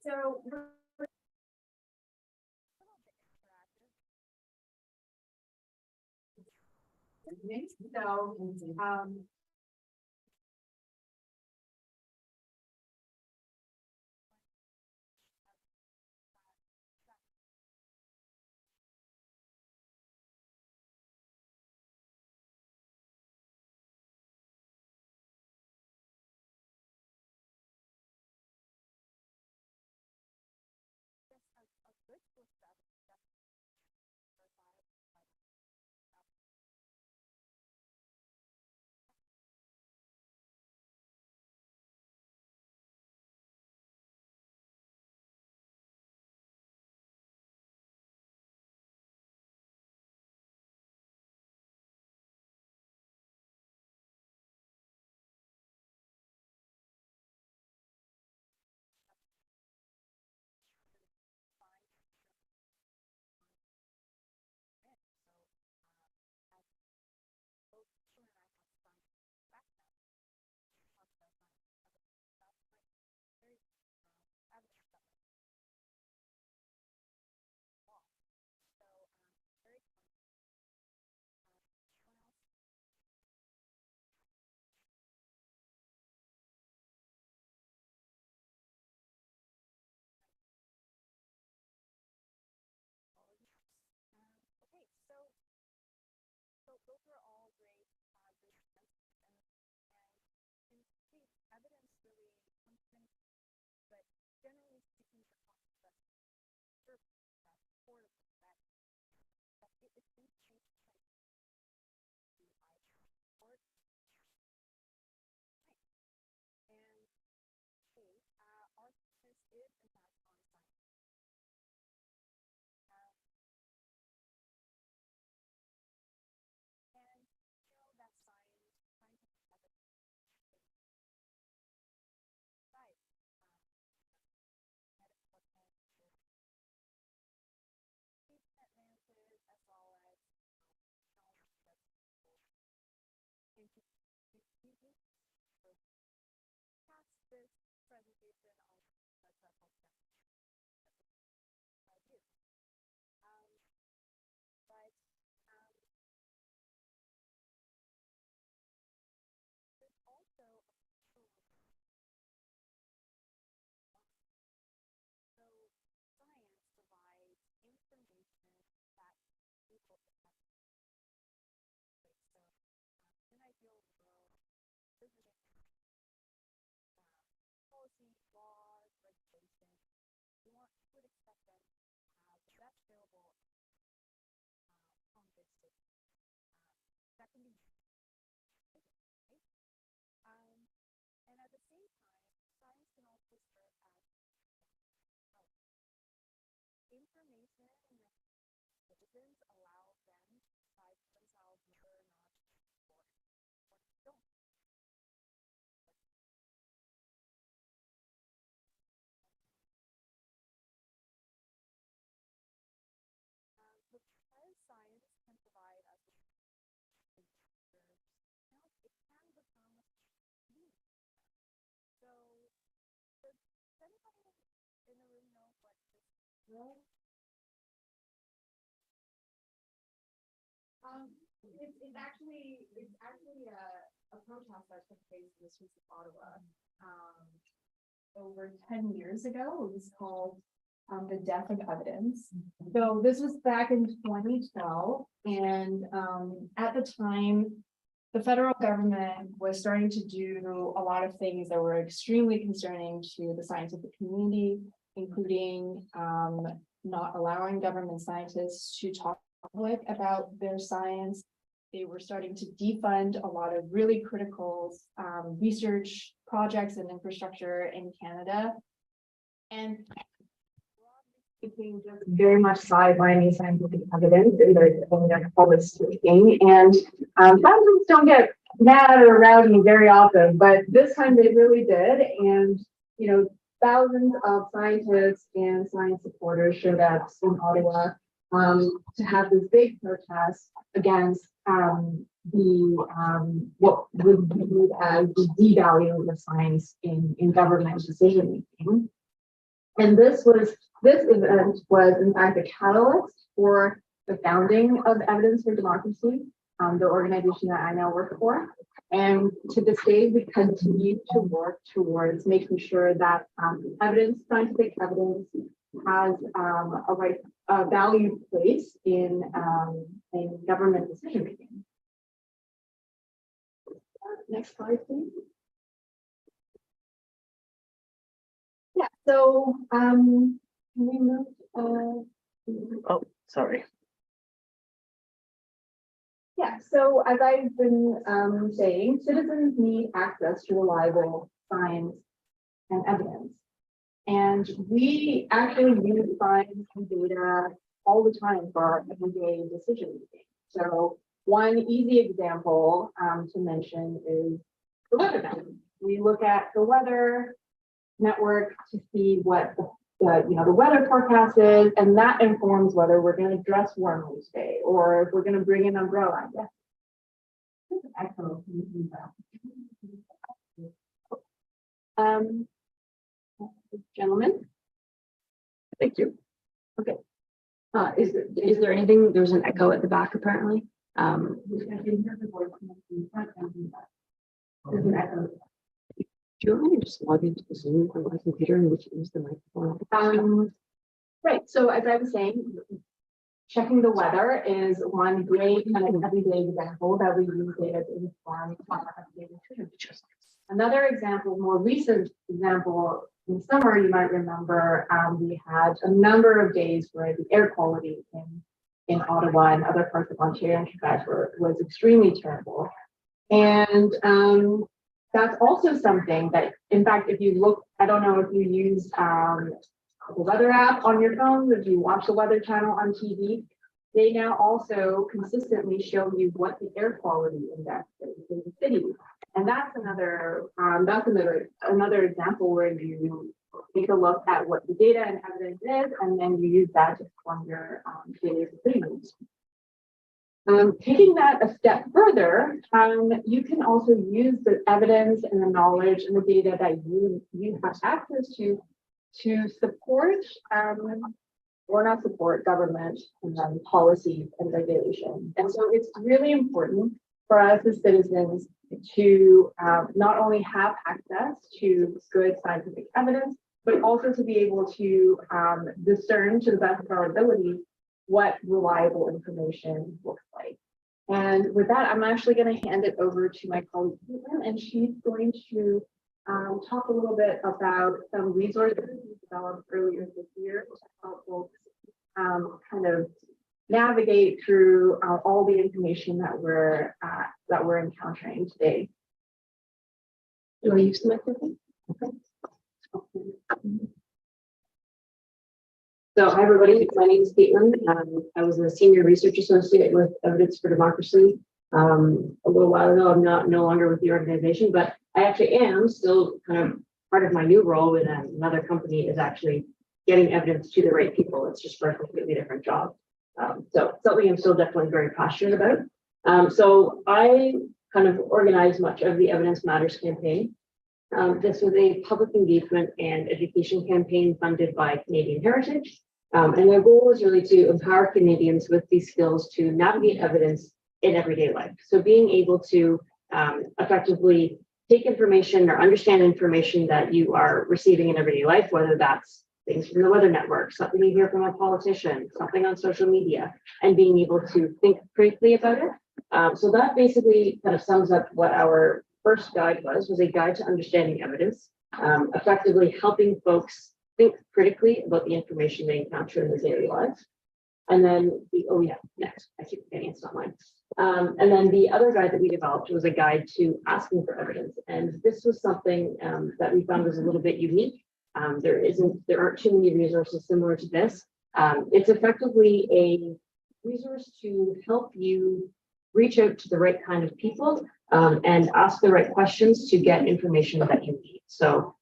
So it's actually a protest that took place in the streets of Ottawa over 10 years ago. It was called the Death of Evidence. So this was back in 2012, and at the time, the federal government was starting to do a lot of things that were extremely concerning to the scientific community, including not allowing government scientists to talk public about their science. They were starting to defund a lot of really critical research projects and infrastructure in Canada. And became just very much sidelining scientific evidence in the public speaking. And scientists don't get mad or rowdy very often, but this time they really did. And, you know, thousands of scientists and science supporters showed up in Ottawa to have this big protest against what would be viewed as the devaluing of science in government decision making. And this event was in fact a catalyst for the founding of Evidence for Democracy, the organization that I now work for. And to this day, we continue to work towards making sure that scientific evidence has a valued place in government decision making. Next slide, please. Yeah, so can we move? Oh, sorry. Yeah, so as I've been saying, citizens need access to reliable science and evidence. And we actually use science and data all the time for our everyday decision making. So one easy example to mention is the weather network. We look at the weather network to see what the weather forecast is, and that informs whether we're going to dress warmly today or if we're going to bring an umbrella. Yes. Excellent. Gentlemen. Thank you. Okay. Is there anything? There's an echo at the back apparently. There's an echo. Do you want me to just log into the Zoom on my computer and we can use the microphone? Right. So as I was saying, checking the weather is one great kind of everyday example that we use data to inform our everyday decisions. Another example, more recent example, in summer, you might remember we had a number of days where the air quality in Ottawa and other parts of Ontario and Quebec was extremely terrible. And that's also something that, in fact, if you look, I don't know if you use the weather app on your phone, if you watch the Weather Channel on TV, they now also consistently show you what the air quality index is in the city. And that's another example where you take a look at what the data and evidence is, and then you use that to form your daily decisions. Taking that a step further, you can also use the evidence and the knowledge and the data that you have access to support or not support government and policy and regulation. And so it's really important for us as citizens to not only have access to good scientific evidence, but also to be able to discern to the best of our ability what reliable information looks like. And with that, I'm actually going to hand it over to my colleague, Caitlin, and she's going to talk a little bit about some resources we developed earlier this year to help folks kind of navigate through all the information that we're encountering today. Do I use the microphone? Okay. So, hi everybody, my name is Caitlin. I was a senior research associate with Evidence for Democracy a little while ago. I'm no longer with the organization, but I actually am still kind of part of my new role with another company is actually getting evidence to the right people. It's just for a completely different job. So something I'm still definitely very passionate about. So I kind of organized much of the Evidence Matters campaign. This was a public engagement and education campaign funded by Canadian Heritage. And their goal was really to empower Canadians with these skills to navigate evidence in everyday life. So being able to effectively take information or understand information that you are receiving in everyday life, whether that's things from the weather network, something you hear from a politician, something on social media, and being able to think critically about it. So that basically kind of sums up what our first guide was a guide to understanding evidence, effectively helping folks think critically about the information they encounter in their daily lives. And then next, I keep forgetting it's not mine. And then the other guide that we developed was a guide to asking for evidence. And this was something that we found was a little bit unique. There aren't too many resources similar to this. It's effectively a resource to help you reach out to the right kind of people and ask the right questions to get information that you need. So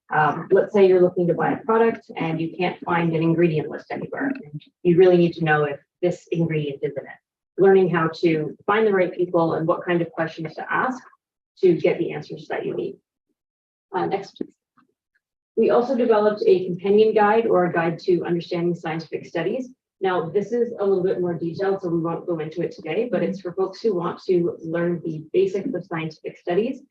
let's say you're looking to buy a product and you can't find an ingredient list anywhere. And you really need to know if this ingredient is in it. Learning how to find the right people and what kind of questions to ask to get the answers that you need. Next, please. We also developed a companion guide or a guide to understanding scientific studies. Now, this is a little bit more detailed, so we won't go into it today, but it's for folks who want to learn the basics of scientific studies,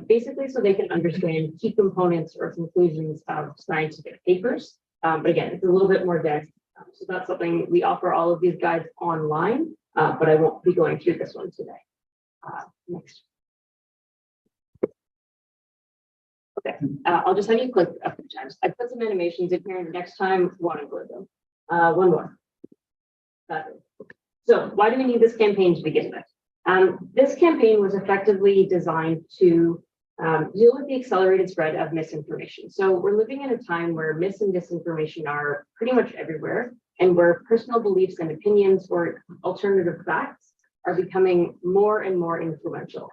basically so they can understand key components or conclusions of scientific papers. But again, it's a little bit more dense. So that's something we offer all of these guides online, but I won't be going through this one today. Next. Okay, I'll just have you click a few times. I put some animations in here. Next time, one of them. One more. So why do we need this campaign to begin with? This campaign was effectively designed to deal with the accelerated spread of misinformation. So we're living in a time where mis and disinformation are pretty much everywhere, and where personal beliefs and opinions or alternative facts are becoming more and more influential.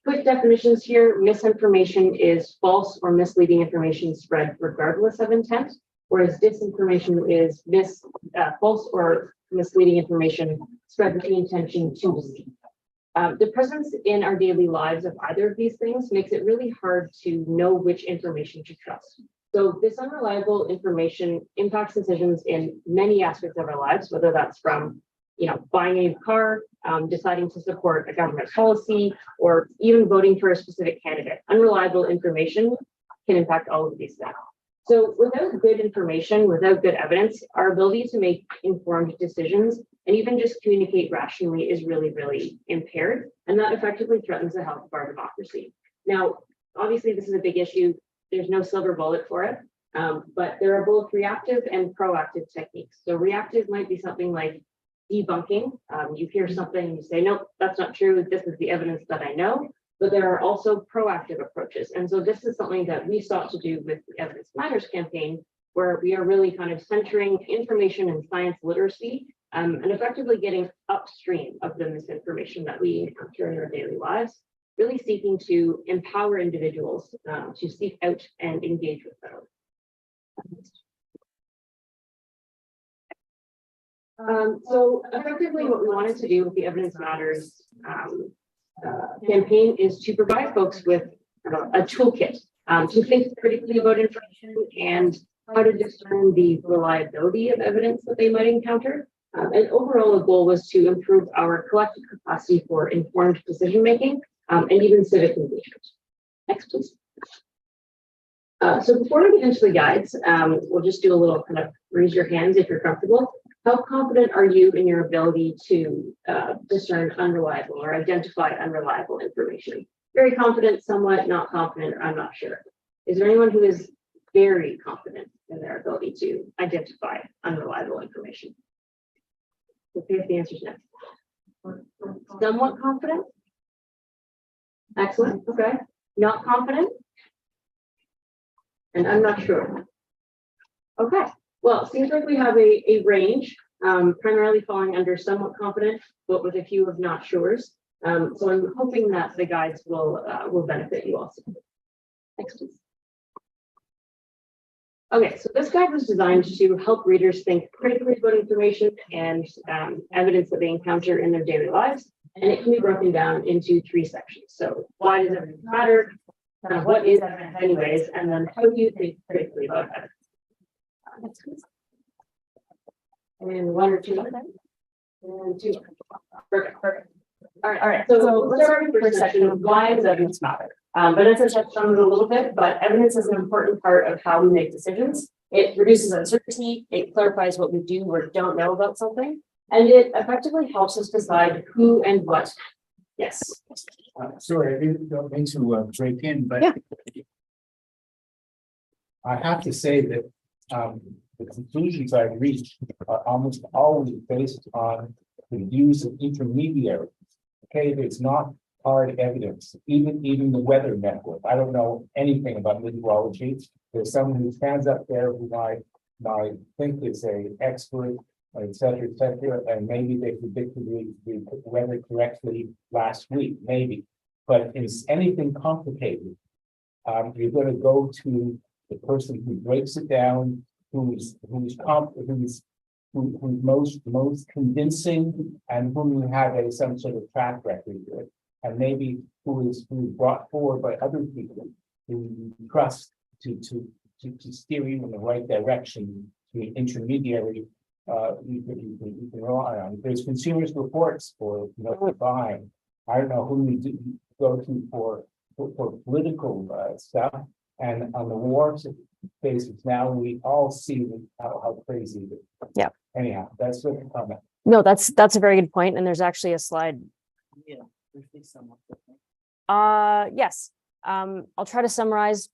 Quick definitions here: misinformation is false or misleading information spread regardless of intent, whereas disinformation is false or misleading information spread with the intention to deceive. The presence in our daily lives of either of these things makes it really hard to know which information to trust. So this unreliable information impacts decisions in many aspects of our lives, whether that's from buying a car, deciding to support a government policy, or even voting for a specific candidate. Unreliable information can impact all of these things. So without good information, without good evidence, our ability to make informed decisions and even just communicate rationally is really, really impaired. And that effectively threatens the health of our democracy. Now, obviously, this is a big issue. There's no silver bullet for it, but there are both reactive and proactive techniques. So reactive might be something like debunking. You hear something, you say, nope, that's not true. This is the evidence that I know. But there are also proactive approaches. And so this is something that we sought to do with the Evidence Matters campaign, where we are really kind of centering information and science literacy and effectively getting upstream of the misinformation that we encounter in our daily lives, really seeking to empower individuals to seek out and engage with them. So effectively what we wanted to do with the Evidence Matters campaign is to provide folks with a toolkit to think critically about information and how to discern the reliability of evidence that they might encounter. And overall, the goal was to improve our collective capacity for informed decision making and even civic engagement. Next, please. So before we get into the guides, we'll just do a little kind of raise your hands if you're comfortable. How confident are you in your ability to discern unreliable or identify unreliable information? Very confident, somewhat not confident, or I'm not sure. Is there anyone who is very confident in their ability to identify unreliable information? Okay, if the answer is no. Somewhat confident? Excellent, okay. Not confident? And I'm not sure. Okay. Well, it seems like we have a range, primarily falling under somewhat confident, but with a few of not sures. So I'm hoping that the guides will benefit you also. Next, please. Okay, so this guide was designed to help readers think critically about information and evidence that they encounter in their daily lives, and it can be broken down into 3 sections. So why does evidence matter? What is evidence anyways? And then how do you think critically about evidence? And 1 or 2 and 2. Perfect. All right. So let's start with the first section of why does evidence matter? Vanessa touched on it a little bit, but evidence is an important part of how we make decisions. It reduces uncertainty, it clarifies what we do or don't know about something, and it effectively helps us decide who and what. Yes. Sorry, I don't mean to break in, but Yeah. I have to say that the conclusions I reach are almost always based on the views of intermediaries. Okay, it's not hard evidence. Even the Weather Network. I don't know anything about meteorology. There's someone who stands up there who I think is an expert, et cetera, and maybe they predicted the weather correctly last week, maybe. But if it's anything complicated, you're going to go to the person who breaks it down, who's most convincing, and whom you have some sort of track record with, and maybe who is brought forward by other people who you trust to to steer you in the right direction, to an intermediary, you can rely on. There's consumers reports for, buying. I don't know who you go to for political stuff, and on the war basis, now we all see how crazy it is. Yeah. Anyhow, that's a comment. No, that's a very good point, and there's actually a slide. Yeah. Briefly sum up the thing. Yes. I'll try to summarize.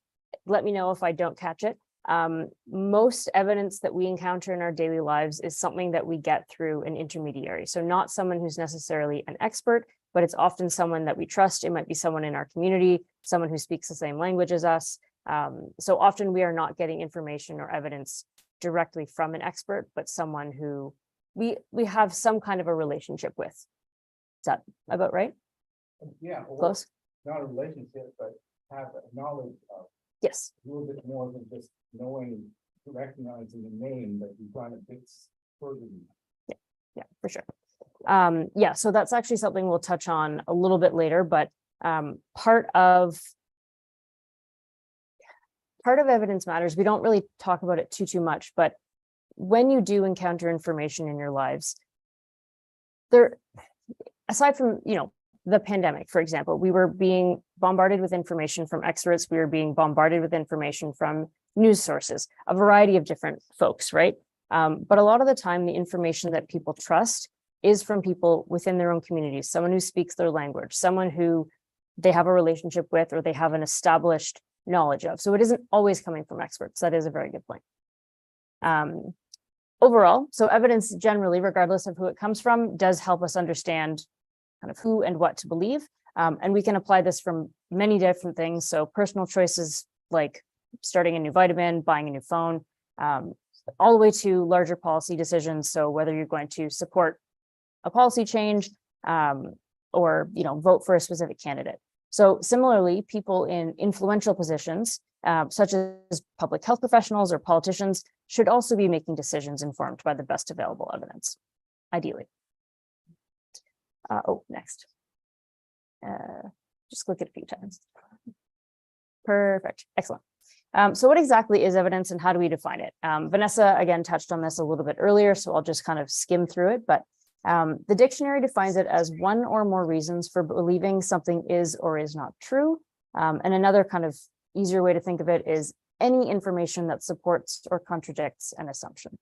Let me know if I don't catch it. Most evidence that we encounter in our daily lives is something that we get through an intermediary. So not someone who's necessarily an expert, but it's often someone that we trust. It might be someone in our community, someone who speaks the same language as us. So often we are not getting information or evidence directly from an expert, but someone who we have some kind of a relationship with. Is that about right? Yeah. or Close? Not a relationship, but have a knowledge of Yes. a little bit more than just knowing, recognizing the name that you're trying to fix further. Yeah, for sure. Yeah, so that's actually something we'll touch on a little bit later, but part of evidence matters. We don't really talk about it too much, but when you do encounter information in your lives, there, aside from, the pandemic, for example, we were being bombarded with information from experts. We were being bombarded with information from news sources, a variety of different folks, right? But a lot of the time, the information that people trust is from people within their own communities, someone who speaks their language, someone who they have a relationship with, or they have an established knowledge of. So it isn't always coming from experts. That is a very good point. Overall, so evidence generally, regardless of who it comes from, does help us understand kind of who and what to believe. And we can apply this from many different things. So personal choices like starting a new vitamin, buying a new phone, all the way to larger policy decisions. So whether you're going to support a policy change or vote for a specific candidate. So similarly, people in influential positions, such as public health professionals or politicians, should also be making decisions informed by the best available evidence, ideally. Next. Just click it a few times. Perfect. Excellent. So what exactly is evidence and how do we define it? Vanessa, again, touched on this a little bit earlier, so I'll just kind of skim through it. But the dictionary defines it as one or more reasons for believing something is or is not true. And another kind of easier way to think of it is any information that supports or contradicts an assumption.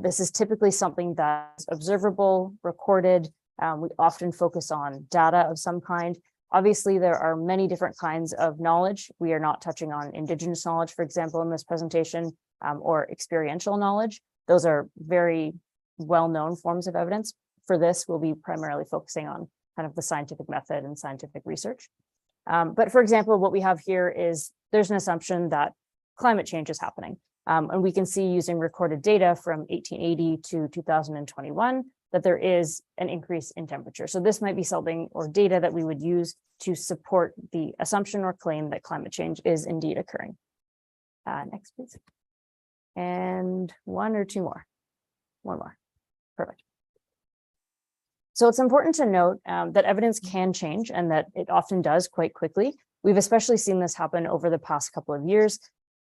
This is typically something that's observable, recorded. We often focus on data of some kind. Obviously, there are many different kinds of knowledge. We are not touching on Indigenous knowledge, for example, in this presentation, or experiential knowledge. Those are very well-known forms of evidence. For this, we'll be primarily focusing on kind of the scientific method and scientific research. But for example, what we have here is there's an assumption that climate change is happening. And we can see using recorded data from 1880 to 2021 that there is an increase in temperature. So this might be something or data that we would use to support the assumption or claim that climate change is indeed occurring. Next, please. And one or two more. One more. Perfect. So it's important to note that evidence can change and that it often does quite quickly. We've especially seen this happen over the past couple of years.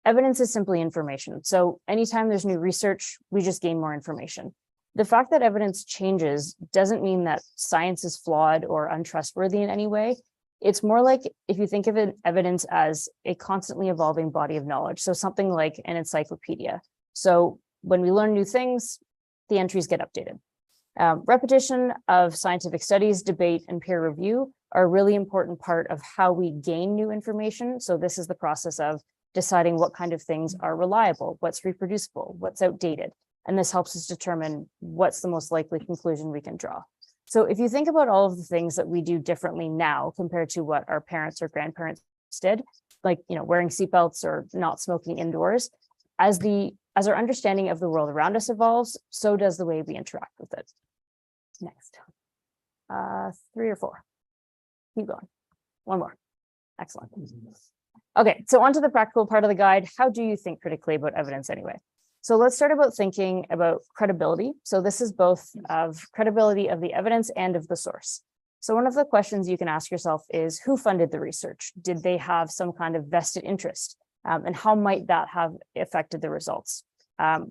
Evidence is simply information. So anytime there's new research, we just gain more information. The fact that evidence changes doesn't mean that science is flawed or untrustworthy in any way. It's more like if you think of evidence as a constantly evolving body of knowledge. So something like an encyclopedia. So when we learn new things, the entries get updated. Repetition of scientific studies, debate, and peer review are a really important part of how we gain new information. So this is the process of deciding what kind of things are reliable, what's reproducible, what's outdated. And this helps us determine what's the most likely conclusion we can draw. So if you think about all of the things that we do differently now compared to what our parents or grandparents did, like wearing seatbelts or not smoking indoors, as our understanding of the world around us evolves, so does the way we interact with it. Next. 3 or 4. Keep going. One more. Excellent. Okay, so on to the practical part of the guide. How do you think critically about evidence anyway? So let's start about thinking about credibility. So this is both of credibility of the evidence and of the source. So one of the questions you can ask yourself is, who funded the research? Did they have some kind of vested interest? and how might that have affected the results?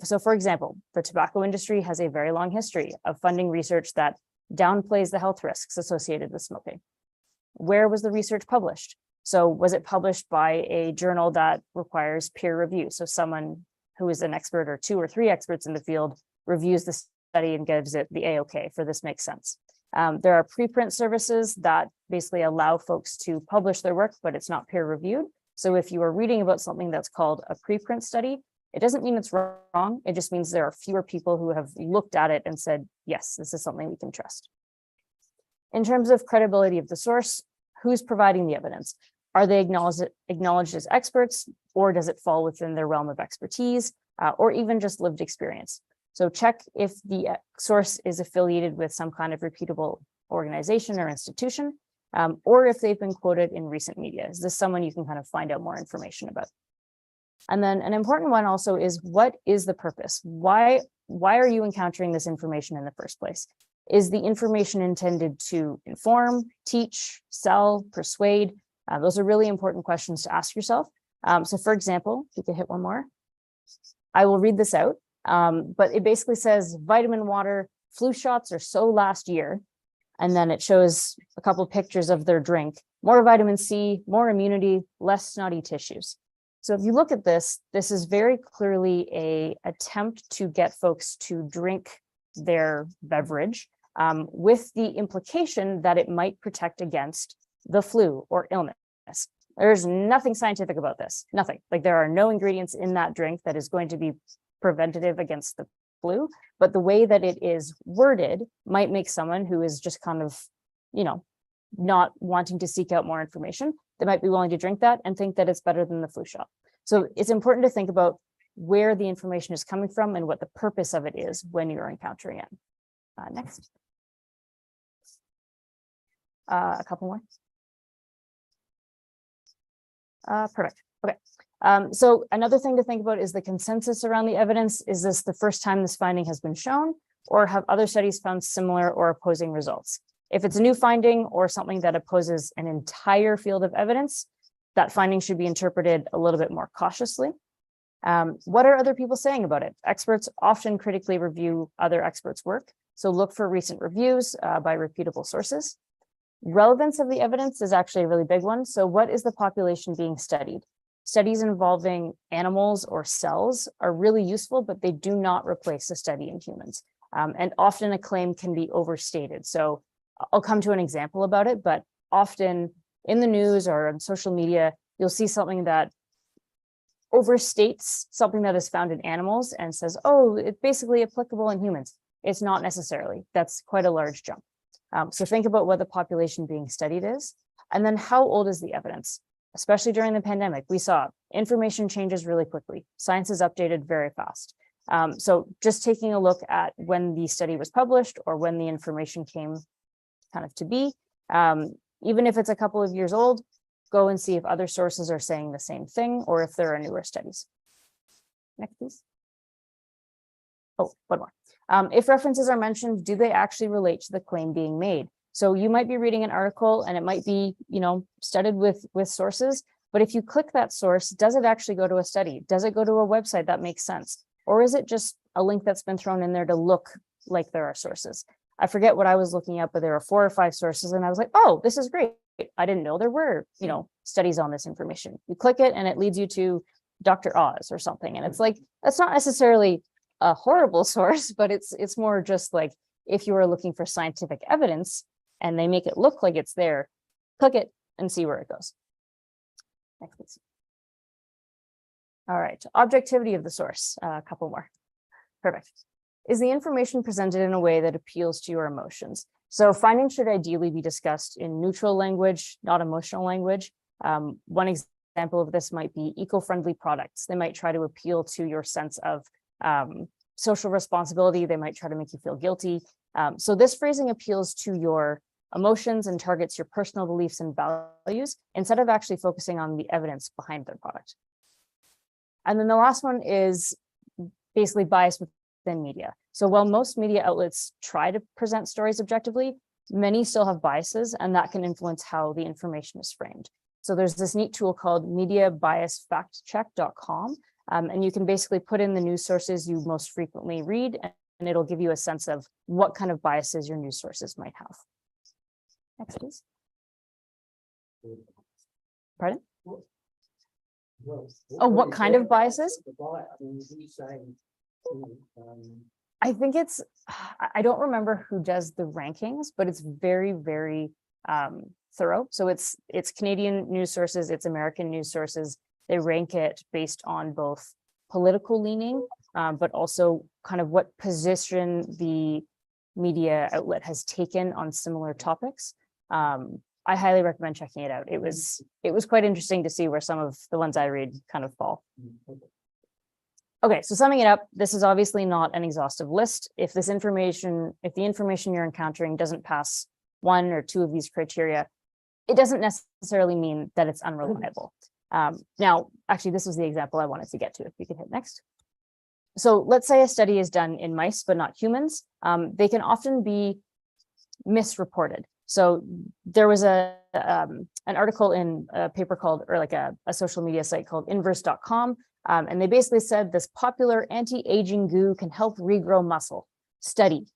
So for example, the tobacco industry has a very long history of funding research that downplays the health risks associated with smoking. Where was the research published? So was it published by a journal that requires peer review? So someone who is an expert or 2 or 3 experts in the field reviews the study and gives it the A-OK for this makes sense. There are preprint services that basically allow folks to publish their work, but it's not peer reviewed. So if you are reading about something that's called a preprint study, it doesn't mean it's wrong. It just means there are fewer people who have looked at it and said, yes, this is something we can trust. In terms of credibility of the source, who's providing the evidence? Are they acknowledged as experts, or does it fall within their realm of expertise, or even just lived experience? So check if the source is affiliated with some kind of reputable organization or institution, or if they've been quoted in recent media. Is this someone you can kind of find out more information about? And then an important one also is, what is the purpose? Why are you encountering this information in the first place? Is the information intended to inform, teach, sell, persuade? Those are really important questions to ask yourself. So for example, if you could hit one more, I will read this out, but it basically says vitamin water, flu shots are so last year. And then it shows a couple of pictures of their drink, more vitamin C, more immunity, less snotty tissues. So if you look at this, this is very clearly an attempt to get folks to drink their beverage with the implication that it might protect against the flu or illness. There's nothing scientific about this, nothing. Like there are no ingredients in that drink that is going to be preventative against the flu, but the way that it is worded might make someone who is just kind of, not wanting to seek out more information, they might be willing to drink that and think that it's better than the flu shot. So it's important to think about where the information is coming from and what the purpose of it is when you're encountering it. Next. A couple more. Perfect. Okay. So another thing to think about is the consensus around the evidence. Is this the first time this finding has been shown, or have other studies found similar or opposing results? If it's a new finding or something that opposes an entire field of evidence, that finding should be interpreted a little bit more cautiously. What are other people saying about it? Experts often critically review other experts' work, so look for recent reviews by reputable sources. Relevance of the evidence is actually a really big one. So what is the population being studied? Studies involving animals or cells are really useful, but they do not replace a study in humans. And often a claim can be overstated. So I'll come to an example about it, but often in the news or on social media, you'll see something that overstates something that is found in animals and says, oh, it's basically applicable in humans. It's not necessarily. That's quite a large jump. So think about what the population being studied is, and then how old is the evidence? Especially during the pandemic, we saw information changes really quickly. Science is updated very fast. So just taking a look at when the study was published or when the information came kind of to be, even if it's a couple of years old, go and see if other sources are saying the same thing or if there are newer studies. Next, please. Oh, one more. If references are mentioned, do they actually relate to the claim being made? So you might be reading an article and it might be, studied with sources, but if you click that source, does it actually go to a study? Does it go to a website that makes sense? Or is it just a link that's been thrown in there to look like there are sources? I forget what I was looking at, but there are 4 or 5 sources and I was like, oh, this is great. I didn't know there were, studies on this information. You click it and it leads you to Dr. Oz or something. And it's like, that's not necessarily a horrible source, but it's more just like, if you are looking for scientific evidence and they make it look like it's there, click it and see where it goes. Next, please. All right, objectivity of the source, a couple more. Perfect. Is the information presented in a way that appeals to your emotions? So findings should ideally be discussed in neutral language, not emotional language. One example of this might be eco-friendly products. They might try to appeal to your sense of social responsibility. They might try to make you feel guilty. So this phrasing appeals to your emotions and targets your personal beliefs and values instead of actually focusing on the evidence behind their product. And then the last one is basically bias within media. So while most media outlets try to present stories objectively, many still have biases, and that can influence how the information is framed. So there's this neat tool called mediabiasfactcheck.com. And you can basically put in the news sources you most frequently read, and it'll give you a sense of what kind of biases your news sources might have. Next, please. Pardon? Oh, what kind of biases? I think it's, I don't remember who does the rankings, but it's very, very thorough. So it's Canadian news sources, it's American news sources. They rank it based on both political leaning, but also kind of what position the media outlet has taken on similar topics. I highly recommend checking it out. It was quite interesting to see where some of the ones I read kind of fall. Okay, so summing it up, this is obviously not an exhaustive list. If the information you're encountering doesn't pass one or two of these criteria, it doesn't necessarily mean that it's unreliable. Now, actually, this was the example I wanted to get to. If you could hit next. So let's say a study is done in mice, but not humans. They can often be misreported. So there was an article in a paper called, or like a social media site called inverse.com. And they basically said this popular anti-aging goo can help regrow muscle. Study.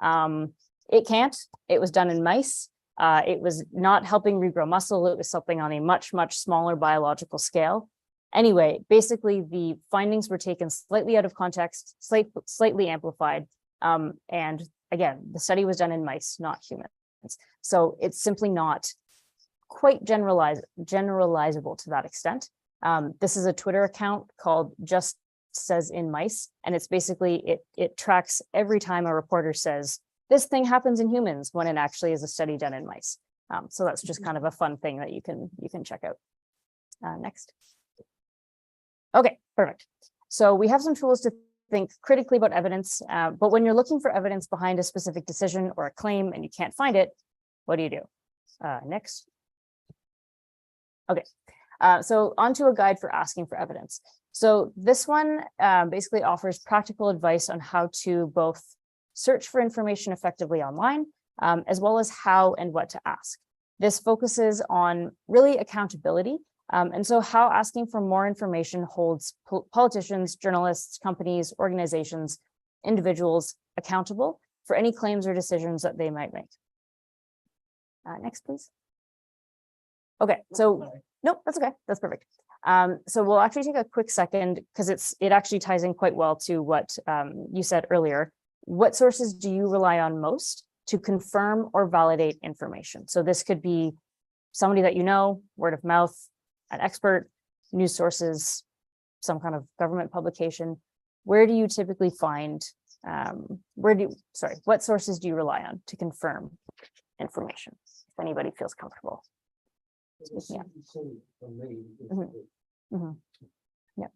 It can't. It was done in mice. It was not helping regrow muscle. It was something on a much, much smaller biological scale. Anyway, basically the findings were taken slightly out of context, slightly amplified. And again, the study was done in mice, not humans. So it's simply not quite generalizable to that extent. This is a Twitter account called Just Says in Mice, and it's basically, it tracks every time a reporter says, this thing happens in humans, when it actually is a study done in mice. So that's just kind of a fun thing that you can check out. Next. Okay, perfect. So we have some tools to think critically about evidence, but when you're looking for evidence behind a specific decision or a claim and you can't find it, what do you do? Next. Okay, so onto a guide for asking for evidence. So this one basically offers practical advice on how to both search for information effectively online, as well as how and what to ask. This focuses on really accountability. And so how asking for more information holds politicians, journalists, companies, organizations, individuals accountable for any claims or decisions that they might make. Next, please. Okay, so nope, that's okay. That's perfect. So we'll actually take a quick second because it actually ties in quite well to what you said earlier. What sources do you rely on most to confirm or validate information? So this could be somebody that you know, word of mouth, an expert, news sources, some kind of government publication. Where do you typically find, what sources do you rely on to confirm information? If anybody feels comfortable. Yeah. Yeah.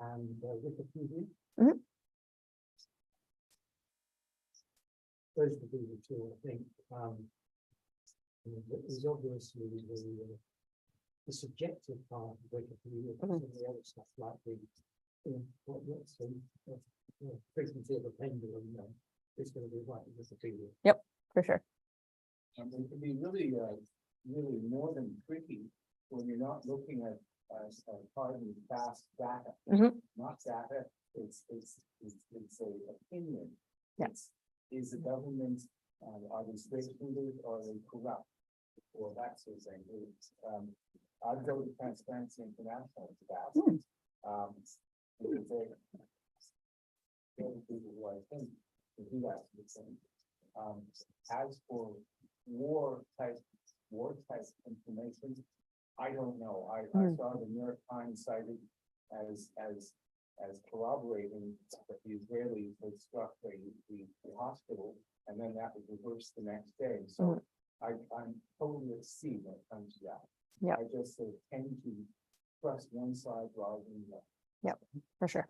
And Wikipedia. Those would be the two, I think. There's obviously the subjective part of Wikipedia, and the other stuff like the frequency of a pendulum. It's going to be like Wikipedia. Yep, for sure. And it can be really, really more than tricky when you're not looking at hard and fast data. Not data. It's a opinion. Yes. Is the government, are they straight shooters or are they corrupt? Or that sort of thing. I'd go to Transparency International to ask. Because they're people who I think can do that sort of thing. As for war type information, I don't know. I saw the New York Times cited as corroborating that the Israelis had struck the hospital, and then that was reversed the next day. So I'm totally at sea when it comes to that. Yeah, I just sort of tend to trust one side rather than the other. Yep, for sure.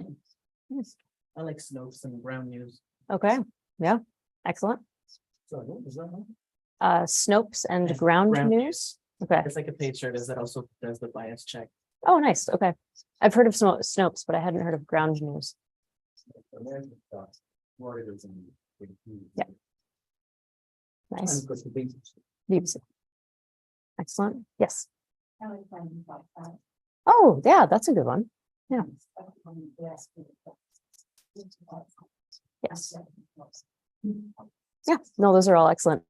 I like Snopes and Brown News. Okay, yeah, excellent. So what was that one? Snopes and Yeah, ground Ground news. Okay. It's like a paid service that also does the bias check. Oh, nice. Okay. I've heard of Snopes, but I hadn't heard of ground news. Yeah. Nice. And of course the BBC. BBC. Excellent. Yes. I like finding about that. Oh, yeah, that's a good one. Yeah. Yes. Yeah, no, those are all excellent.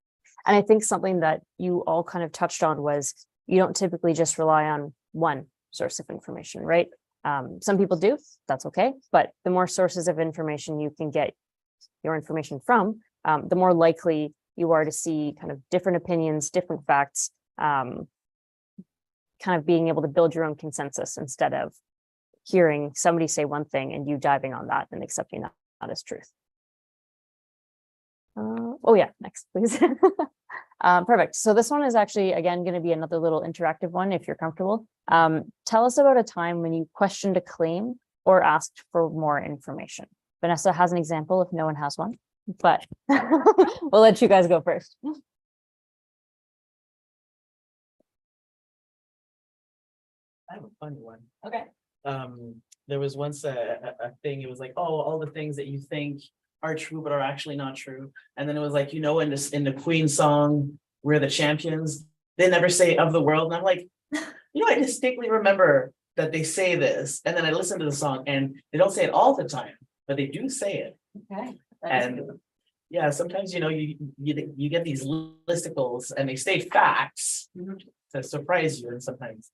And I think something that you all kind of touched on was you don't typically just rely on one source of information, right? Some people do, that's okay. But the more sources of information you can get your information from, the more likely you are to see kind of different opinions, different facts, kind of being able to build your own consensus instead of hearing somebody say one thing and you diving on that and accepting that as truth. Oh yeah, next please. Perfect. So this one is actually, again, going to be another little interactive one if you're comfortable. Tell us about a time when you questioned a claim or asked for more information. Vanessa has an example if no one has one, but we'll let you guys go first. I have a funny one. Okay. There was once a thing, it was like, oh, all the things that you think are true but are actually not true. And then it was like, you know, in the Queen song, We're the Champions, they never say of the world. And I'm like, you know, I distinctly remember that they say this. And then I listen to the song and they don't say it all the time, but they do say it. Okay. And yeah, sometimes, you know, you get these listicles and they state facts to surprise you, and sometimes.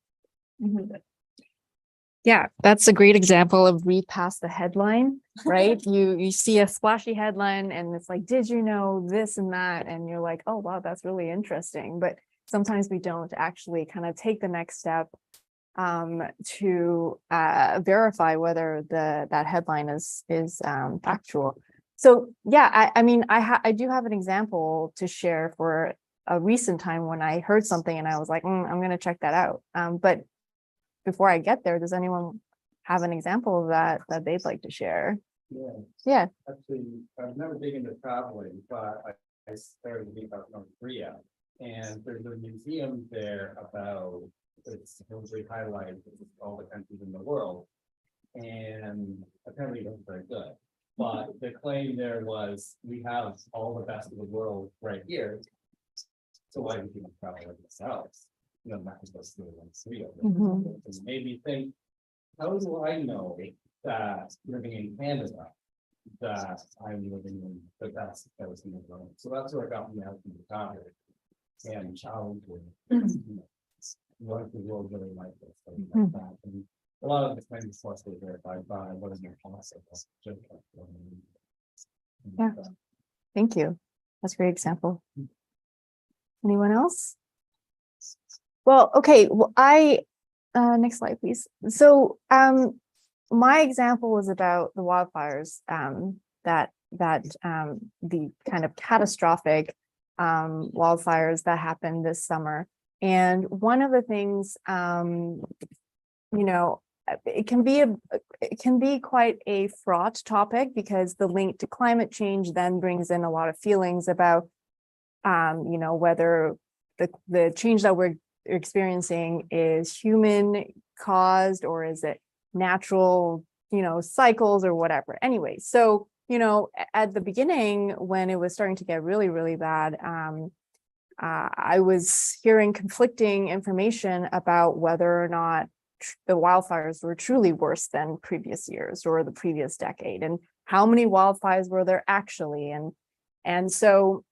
Yeah, that's a great example of read past the headline, right? You see a splashy headline and it's like, did you know this and that? And you're like, oh, wow, that's really interesting. But sometimes we don't actually kind of take the next step to verify whether that headline is factual. So yeah, I mean, I do have an example to share for a recent time when I heard something and I was like, I'm going to check that out. But before I get there, does anyone have an example of that they'd like to share? Yeah, Yeah. actually, I've never big into traveling, but I started to think about North Korea. And there's a museum there about, it's supposedly highlights all the countries in the world. And apparently it was very good. But the claim there was, we have all the best of the world right here. So why do people travel like themselves? You know, not just the Korea. It made me think, how do I know that living in Canada, that I'm living in the best that was in the world? So that's what got me out from the topic and challenging. What if the world really like this? Like that. And a lot of the claims was verified by what is your possible. Yeah. Thank you. That's a great example. Anyone else? Well, okay. Well, next slide, please. So, my example was about the wildfires, that the kind of catastrophic wildfires that happened this summer. And one of the things, you know, it can be quite a fraught topic because the link to climate change then brings in a lot of feelings about, you know, whether the change that we're experiencing is human caused or is it natural, you know, cycles or whatever. Anyway, so, you know, at the beginning when it was starting to get really, really bad, I was hearing conflicting information about whether or not the wildfires were truly worse than previous years or the previous decade, and how many wildfires were there actually. And so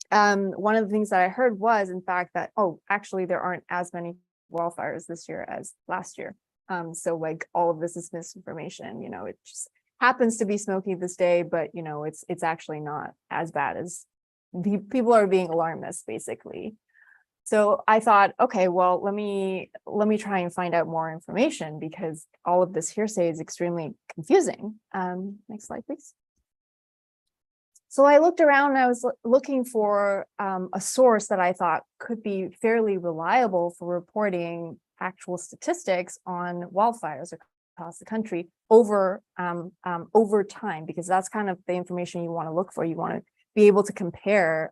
one of the things that I heard was, in fact, that, oh, actually, there aren't as many wildfires this year as last year. So like all of this is misinformation, you know, it just happens to be smoky this day, but, you know, it's actually not as bad as people are being alarmist, basically. So I thought, okay, well, let me try and find out more information because all of this hearsay is extremely confusing. Next slide, please. So I looked around and I was looking for a source that I thought could be fairly reliable for reporting actual statistics on wildfires across the country over time, because that's kind of the information you want to look for. You want to be able to compare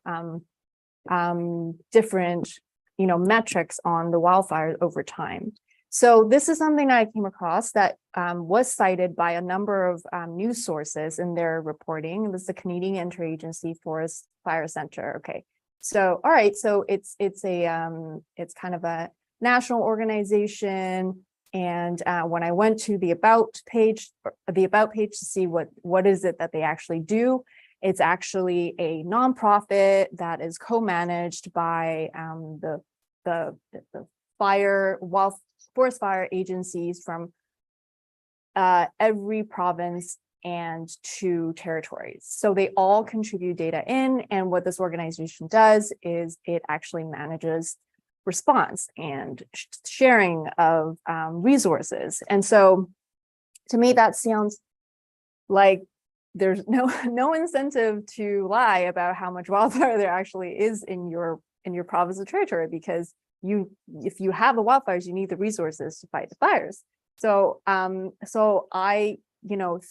different, you know, metrics on the wildfires over time. So this is something I came across that was cited by a number of news sources in their reporting. This is the Canadian Interagency Forest Fire Center. Okay, so all right, so it's kind of a national organization. And when I went to the about page to see what is it that they actually do, it's actually a nonprofit that is co-managed by the forest fire agencies from every province and 2 territories. So they all contribute data in, and what this organization does is it actually manages response and sharing of resources. And so to me, that sounds like there's no incentive to lie about how much wildfire there actually is in your province or territory, because if you have the wildfires, you need the resources to fight the fires. So I,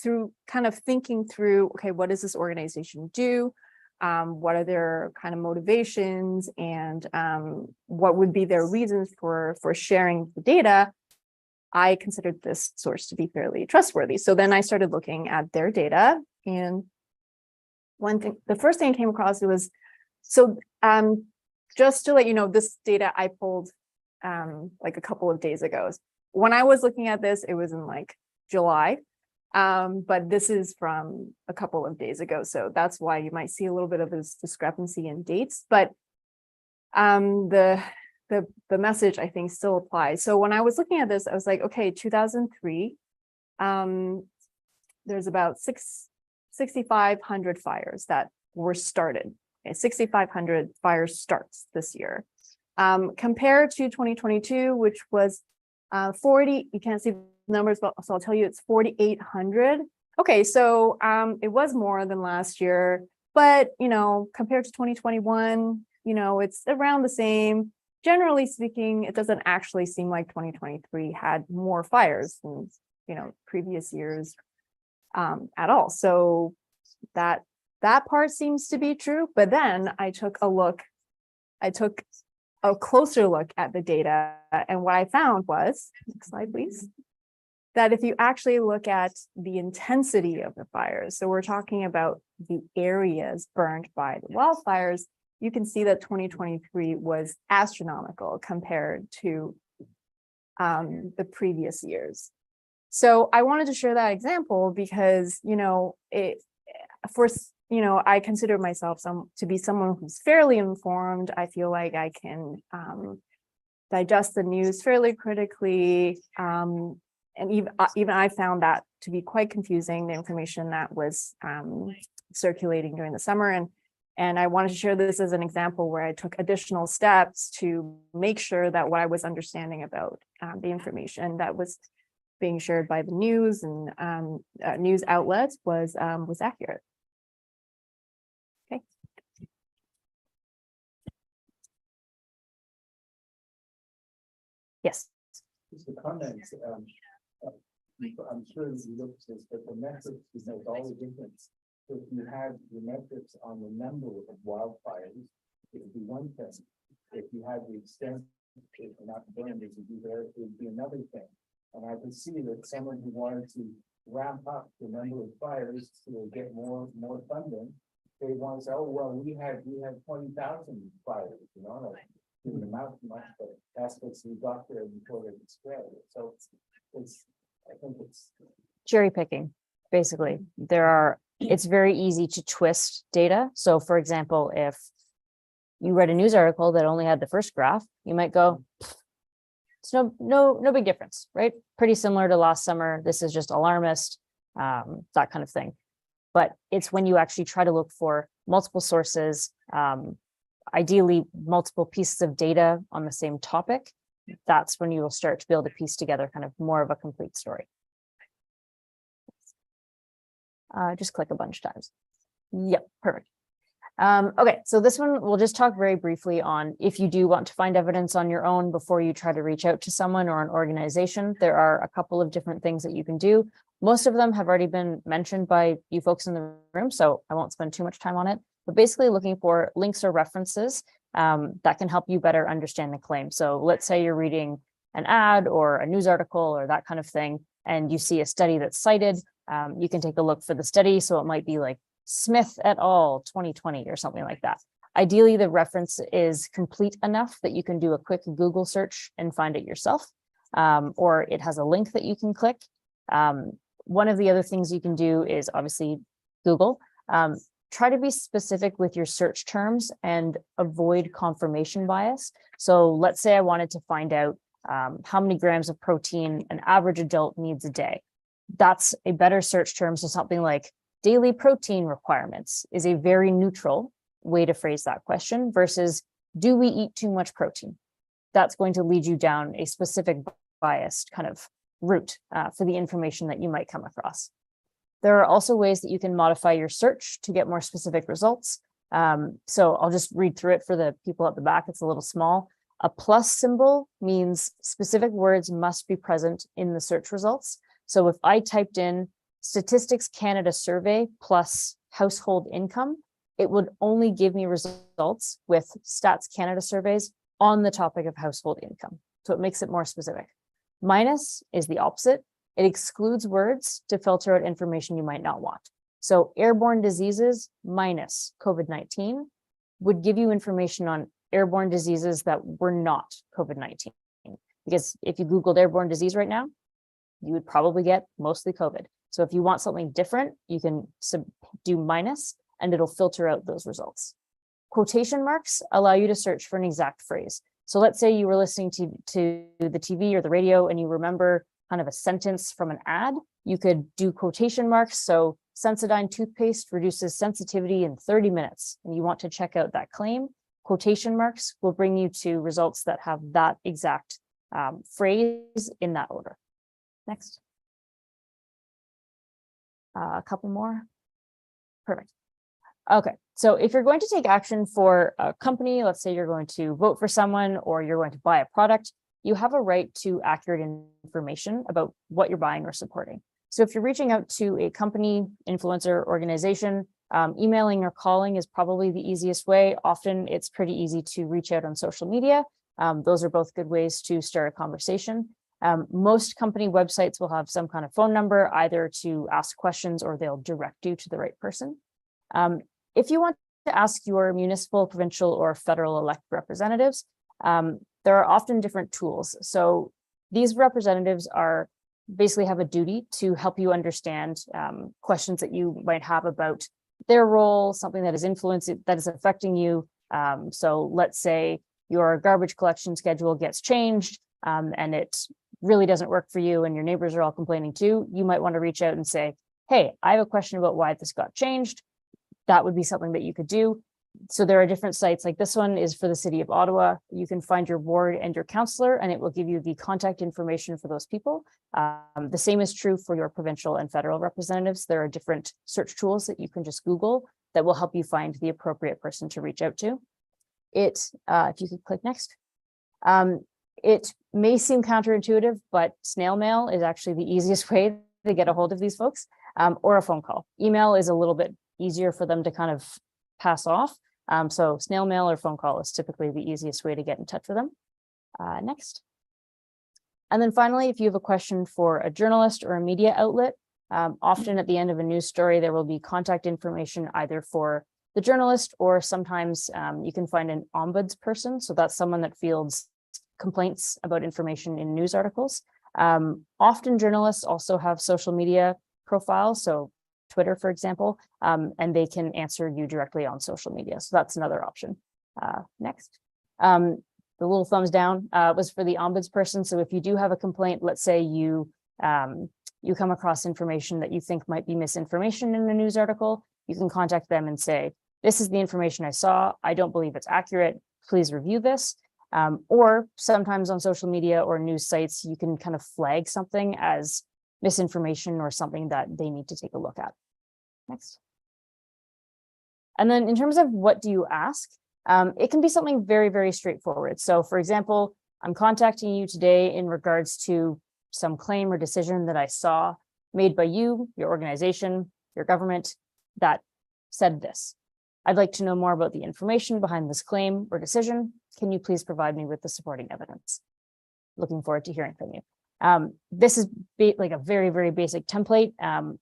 through kind of thinking through, okay, what does this organization do? What are their kind of motivations, and what would be their reasons for sharing the data? I considered this source to be fairly trustworthy. So then I started looking at their data, and the first thing I came across was, just to let you know, this data I pulled like a couple of days ago. When I was looking at this, it was in like July. But this is from a couple of days ago. So that's why you might see a little bit of this discrepancy in dates, but the message I think still applies. So when I was looking at this, I was like, okay, 2003, there's about 6,500 fires that were started. Okay, 6,500 fire starts this year. Compared to 2022, which was 40, you can't see numbers, but so I'll tell you it's 4,800. Okay, so it was more than last year, but compared to 2021, it's around the same. Generally speaking, it doesn't actually seem like 2023 had more fires than previous years at all. So that part seems to be true. But then I took a closer look at the data, and what I found was, next slide, please, that if you actually look at the intensity of the fires, so we're talking about the areas burned by the wildfires, you can see that 2023 was astronomical compared to the previous years. So I wanted to share that example because, I consider myself to be someone who's fairly informed. I feel like I can digest the news fairly critically. And even I found that to be quite confusing, the information that was circulating during the summer. And I wanted to share this as an example where I took additional steps to make sure that what I was understanding about the information that was being shared by the news and news outlets was accurate. Okay. Yes. Just the comments, I'm sure you looked at this, but the metrics make all the difference. So if you had the metrics on the number of wildfires, it would be one thing. If you had the extent, not burned, it would be another thing. And I could see that someone who wanted to ramp up the number of fires to get more funding, they want to say, oh, well, we had 20,000 fires, like giving them out much, but that's what we got there before they could spread it. So I think it's Cherry picking, basically. It's very easy to twist data. So for example, if you read a news article that only had the first graph, you might go, it's no big difference, right? Pretty similar to last summer. This is just alarmist, that kind of thing. But it's when you actually try to look for multiple sources, ideally multiple pieces of data on the same topic, that's when you will start to be able to piece together kind of more of a complete story. Just click a bunch of times. Yep, perfect. Okay, so this one we'll just talk very briefly on if you do want to find evidence on your own before you try to reach out to someone or an organization. There are a couple of different things that you can do. Most of them have already been mentioned by you folks in the room, so I won't spend too much time on it. But basically looking for links or references that can help you better understand the claim. So let's say you're reading an ad or a news article or that kind of thing, and you see a study that's cited. You can take a look for the study. So it might be like Smith et al. 2020 or something like that. Ideally, the reference is complete enough that you can do a quick Google search and find it yourself, or it has a link that you can click. One of the other things you can do is obviously Google. Try to be specific with your search terms and avoid confirmation bias. So let's say I wanted to find out how many grams of protein an average adult needs a day. That's a better search term. So something like daily protein requirements is a very neutral way to phrase that question versus do we eat too much protein? That's going to lead you down a specific biased kind of route for the information that you might come across. There are also ways that you can modify your search to get more specific results. So I'll just read through it for the people at the back. It's a little small. A plus symbol means specific words must be present in the search results. So if I typed in Statistics Canada survey plus household income, it would only give me results with Stats Canada surveys on the topic of household income. So it makes it more specific. Minus is the opposite. It excludes words to filter out information you might not want. So airborne diseases minus COVID-19 would give you information on airborne diseases that were not COVID-19. Because if you Googled airborne disease right now, you would probably get mostly COVID. So if you want something different, you can do minus and it'll filter out those results. Quotation marks allow you to search for an exact phrase. So let's say you were listening to the TV or the radio and you remember kind of a sentence from an ad, you could do quotation marks. So Sensodyne toothpaste reduces sensitivity in 30 minutes, and you want to check out that claim. Quotation marks will bring you to results that have that exact phrase in that order. Next. A couple more. Perfect. Okay, so if you're going to take action for a company, let's say you're going to vote for someone or you're going to buy a product, you have a right to accurate information about what you're buying or supporting. So if you're reaching out to a company, influencer, organization, emailing or calling is probably the easiest way. Often it's pretty easy to reach out on social media. Those are both good ways to start a conversation. Most company websites will have some kind of phone number, either to ask questions or they'll direct you to the right person. If you want to ask your municipal, provincial, or federal elected representatives, there are often different tools. So these representatives are basically have a duty to help you understand questions that you might have about their role, something that is influencing, that is affecting you. So let's say your garbage collection schedule gets changed and it really doesn't work for you and your neighbors are all complaining too. You might want to reach out and say, hey, I have a question about why this got changed. That would be something that you could do. So there are different sites, like this one is for the city of Ottawa. You can find your ward and your councillor, and it will give you the contact information for those people. The same is true for your provincial and federal representatives. There are different search tools that you can just Google that will help you find the appropriate person to reach out to. If you could click next. It may seem counterintuitive, but snail mail is actually the easiest way to get a hold of these folks, or a phone call. Email is a little bit easier for them to kind of pass off. So snail mail or phone call is typically the easiest way to get in touch with them. Next. And then finally, if you have a question for a journalist or a media outlet, often at the end of a news story, there will be contact information either for the journalist or sometimes you can find an ombudsperson. So that's someone that fields complaints about information in news articles. Often journalists also have social media profiles. So Twitter, for example, and they can answer you directly on social media. So that's another option. Next. The little thumbs down was for the ombudsperson. So if you do have a complaint, let's say you come across information that you think might be misinformation in a news article, you can contact them and say, this is the information I saw. I don't believe it's accurate. Please review this. Or sometimes on social media or news sites, you can kind of flag something as misinformation or something that they need to take a look at. Next. And then in terms of what do you ask, it can be something very, very straightforward. So for example, I'm contacting you today in regards to some claim or decision that I saw made by you, your organization, your government that said this. I'd like to know more about the information behind this claim or decision. Can you please provide me with the supporting evidence? Looking forward to hearing from you. This is like a very, very basic template.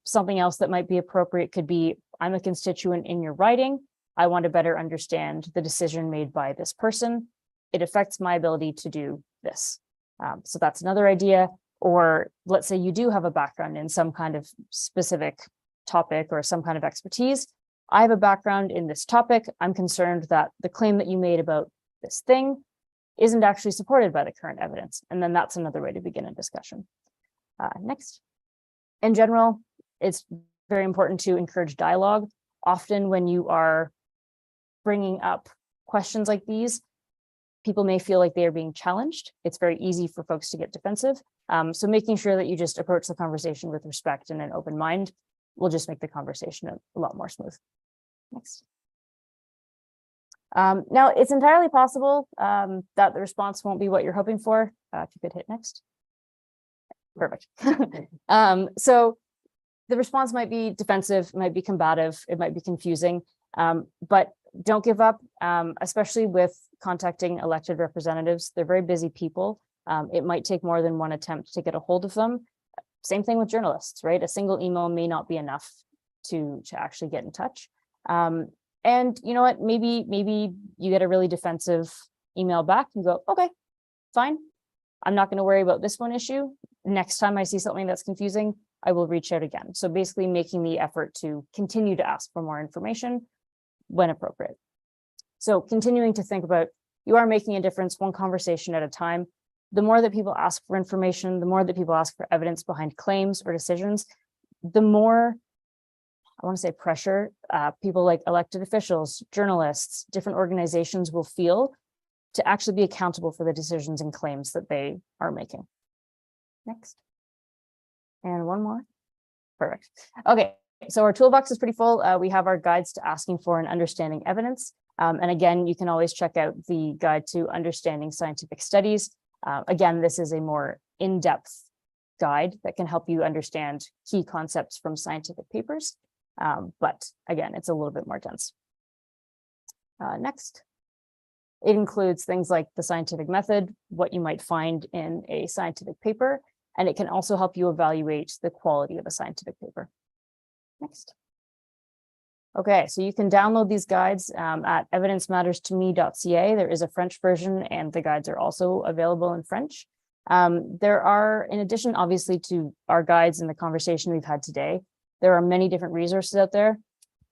Something else that might be appropriate could be, I'm a constituent in your riding. I want to better understand the decision made by this person. It affects my ability to do this. So that's another idea. Or let's say you do have a background in some kind of specific topic or some kind of expertise. I have a background in this topic. I'm concerned that the claim that you made about this thing isn't actually supported by the current evidence. And then that's another way to begin a discussion. Next. In general, it's very important to encourage dialogue. Often when you are bringing up questions like these, people may feel like they are being challenged. It's very easy for folks to get defensive. So making sure that you just approach the conversation with respect and an open mind will just make the conversation a lot more smooth. Next. Now, it's entirely possible that the response won't be what you're hoping for. If you could hit next. Perfect. So the response might be defensive, might be combative, it might be confusing, but don't give up, especially with contacting elected representatives. They're very busy people. It might take more than one attempt to get a hold of them. Same thing with journalists, right? A single email may not be enough to actually get in touch. And you know what, maybe you get a really defensive email back and go, okay, fine. I'm not going to worry about this one issue. Next time I see something that's confusing, I will reach out again. So basically making the effort to continue to ask for more information when appropriate. So continuing to think about, you are making a difference one conversation at a time. The more that people ask for information, the more that people ask for evidence behind claims or decisions, the more, I want to say pressure, people like elected officials, journalists, different organizations will feel to actually be accountable for the decisions and claims that they are making. Next. And one more. Perfect. Okay, so our toolbox is pretty full. We have our guides to asking for and understanding evidence. And again, you can always check out the guide to understanding scientific studies. Again, this is a more in-depth guide that can help you understand key concepts from scientific papers. But again, it's a little bit more dense. Next. It includes things like the scientific method, what you might find in a scientific paper, and it can also help you evaluate the quality of a scientific paper. Next. Okay, so you can download these guides at evidencematterstome.ca. There is a French version, and the guides are also available in French. There are, in addition, obviously, to our guides and the conversation we've had today, there are many different resources out there.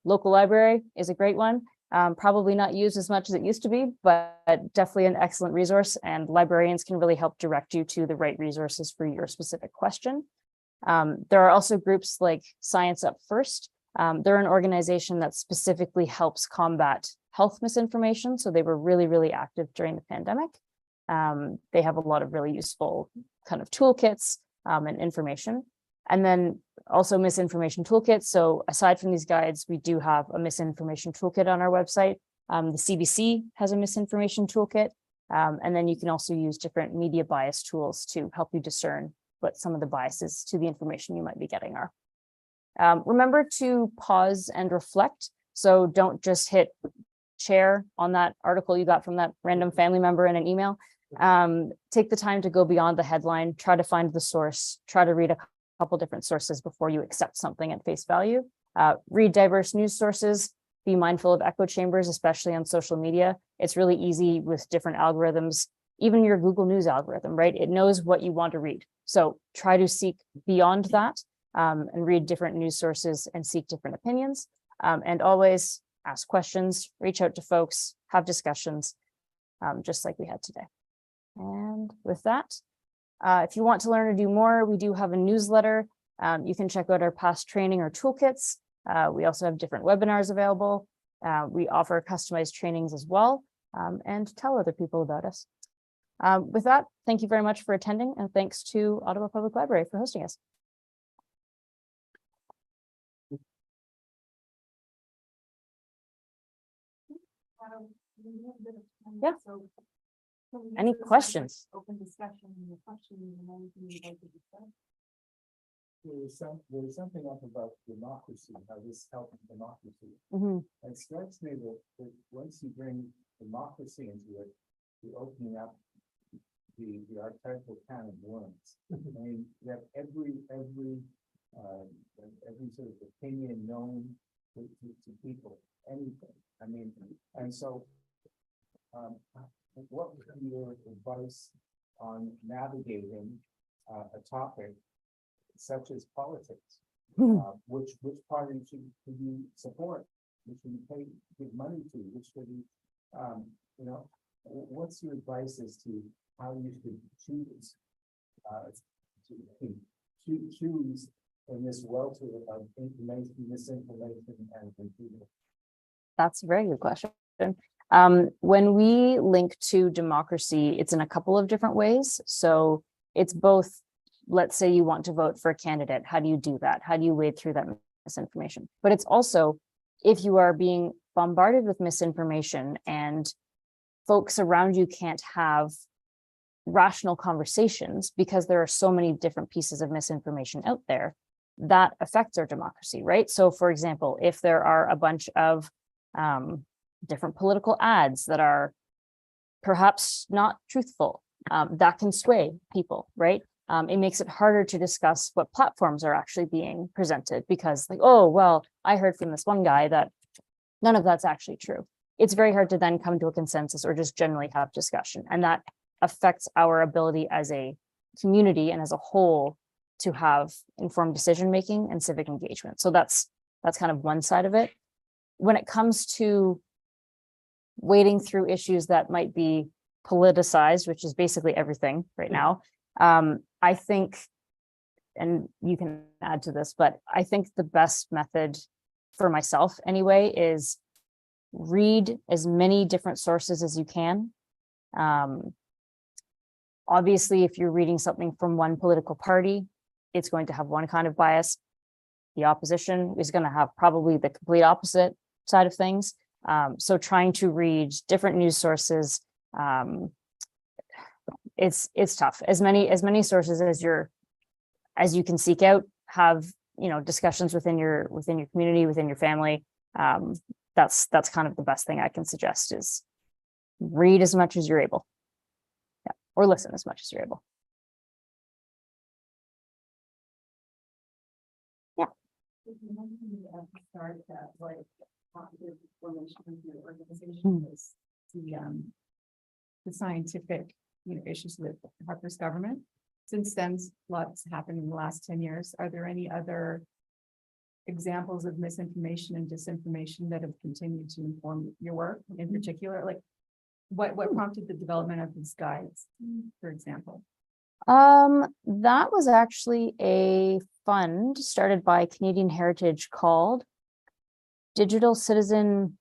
Local library is a great one. Probably not used as much as it used to be, but definitely an excellent resource, and librarians can really help direct you to the right resources for your specific question. There are also groups like Science Up First. They're an organization that specifically helps combat health misinformation. So they were really, really active during the pandemic. They have a lot of really useful kind of toolkits and information. And then also misinformation toolkits. So aside from these guides, we do have a misinformation toolkit on our website. The CBC has a misinformation toolkit. And then you can also use different media bias tools to help you discern what some of the biases to the information you might be getting are. Remember to pause and reflect. So don't just hit share on that article you got from that random family member in an email. Take the time to go beyond the headline, try to find the source, try to read a couple different sources before you accept something at face value. Read diverse news sources, be mindful of echo chambers, especially on social media. It's really easy with different algorithms, even your Google News algorithm, right? It knows what you want to read. So try to seek beyond that and read different news sources and seek different opinions. And always ask questions, reach out to folks, have discussions, just like we had today. And with that, if you want to learn or do more, we do have a newsletter. You can check out our past training or toolkits. We also have different webinars available. We offer customized trainings as well, and tell other people about us. With that, thank you very much for attending, and thanks to Ottawa Public Library for hosting us. Yeah. Any questions? Open discussion, the questions, and anything you'd like to discuss. There was something up about democracy, how this helps democracy. Mhm. It strikes me that once you bring democracy into it, you're opening up the archetypal can of worms. I mean, you have every sort of opinion known to people, anything. I mean, and so, what would be your advice on navigating a topic such as politics? Which party should you support? Which should you give money to? Which should you, what's your advice as to how you should choose? To choose in this welter of information, misinformation, and confusion? That's a very good question. When we link to democracy, it's in a couple of different ways. So it's both, let's say you want to vote for a candidate. How do you do that? How do you wade through that misinformation? But it's also, if you are being bombarded with misinformation and folks around you can't have rational conversations because there are so many different pieces of misinformation out there, that affects our democracy, right? So for example, if there are a bunch of different political ads that are perhaps not truthful, that can sway people, right? It makes it harder to discuss what platforms are actually being presented because like, oh, well, I heard from this one guy that none of that's actually true. It's very hard to then come to a consensus or just generally have discussion. And that affects our ability as a community and as a whole to have informed decision-making and civic engagement. So that's kind of one side of it. When it comes to wading through issues that might be politicized, which is basically everything right now, I think, and you can add to this, but I think the best method for myself anyway is read as many different sources as you can. Obviously, if you're reading something from one political party, it's going to have one kind of bias. The opposition is going to have probably the complete opposite side of things. So trying to read different news sources, it's tough. As many sources as you can seek out, have discussions within your community, within your family. That's kind of the best thing I can suggest is read as much as you're able. Yeah. Or listen as much as you're able. Yeah. Start that like positive formation of your organization is the scientific issues with Harper's government. Since then, lots happened in the last 10 years. Are there any other examples of misinformation and disinformation that have continued to inform your work in particular? Like what prompted the development of these guides, for example? That was actually a fund started by Canadian Heritage called Digital Citizen,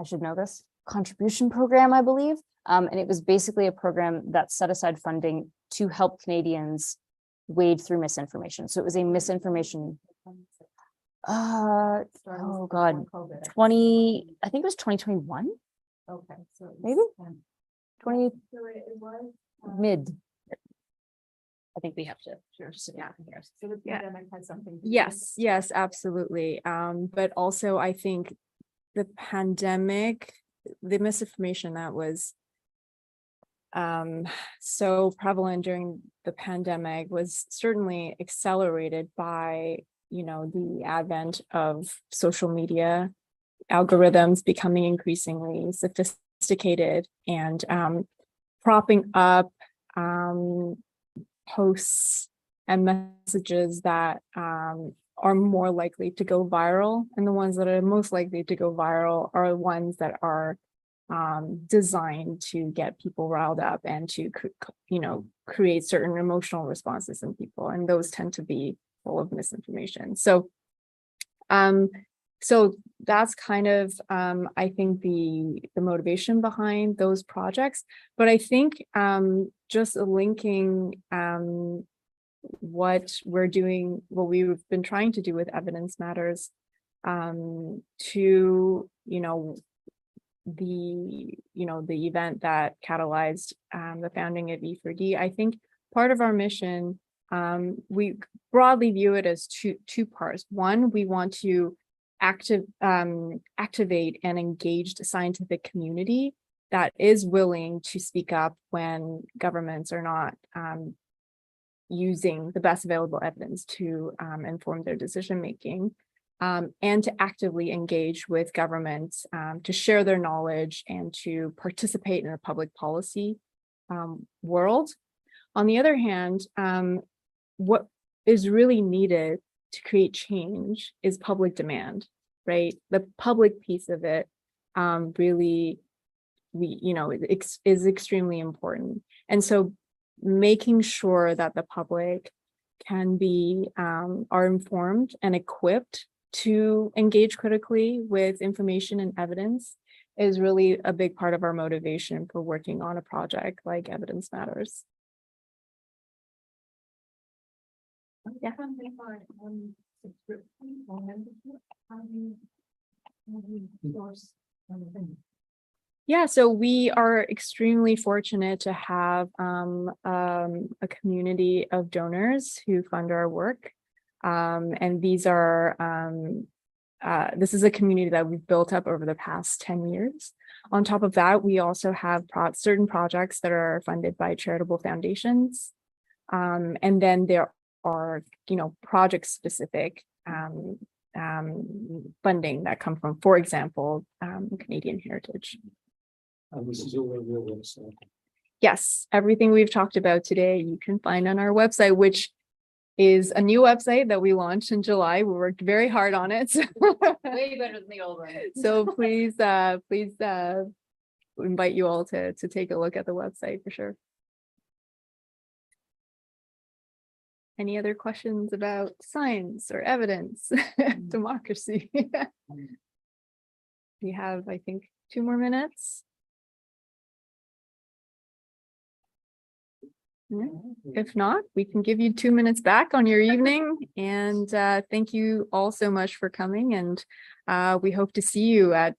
I should know this, Contribution Program, I believe. And it was basically a program that set aside funding to help Canadians wade through misinformation. So it was a misinformation. Oh God, 20, I think it was 2021. Okay, so Maybe 20 mid. I think we have to. Yeah. So the pandemic had something. To do with Yes, absolutely. But also I think the pandemic, the misinformation that was so prevalent during the pandemic was certainly accelerated by the advent of social media, algorithms becoming increasingly sophisticated and propping up posts and messages that are more likely to go viral, and the ones that are most likely to go viral are ones that are designed to get people riled up and to create certain emotional responses in people, and those tend to be full of misinformation. So so that's kind of I think the motivation behind those projects. But I think just linking what we're doing, what we've been trying to do with Evidence Matters to the event that catalyzed the founding of E4D. I think part of our mission, we broadly view it as two parts. One, we want to activate an engaged scientific community that is willing to speak up when governments are not using the best available evidence to inform their decision making. and to actively engage with governments, to share their knowledge and to participate in a public policy world. On the other hand, what is really needed to create change is public demand, right? The public piece of it really, is extremely important. And so making sure that the public can be, are informed and equipped to engage critically with information and evidence is really a big part of our motivation for working on a project like Evidence Matters. Yeah. Yeah, so we are extremely fortunate to have a community of donors who fund our work. And these are, this is a community that we've built up over the past 10 years. On top of that, we also have certain projects that are funded by charitable foundations. And then there are, project specific funding that come from, for example, Canadian Heritage. This is all on your website. Yes, everything we've talked about today, you can find on our website, which is a new website that we launched in July. We worked very hard on it. Way better than the old one. So please invite you all to take a look at the website for sure. Any other questions about science or evidence, democracy? We have, I think, 2 more minutes. Yeah. If not, we can give you 2 minutes back on your evening. And thank you all so much for coming. And we hope to see you at,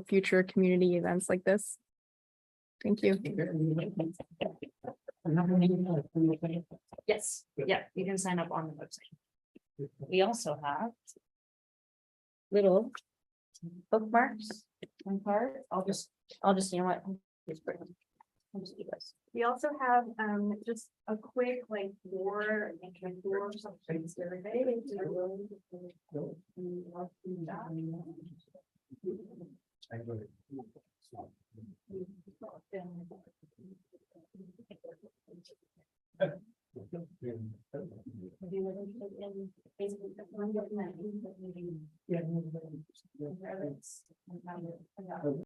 future community events like this. Thank you. Yes, yeah, you can sign up on the website. We also have little bookmarks and cards. I'll just, you know what? Just bring them. I'll just do this. We also have just a quick war something survey. Yeah.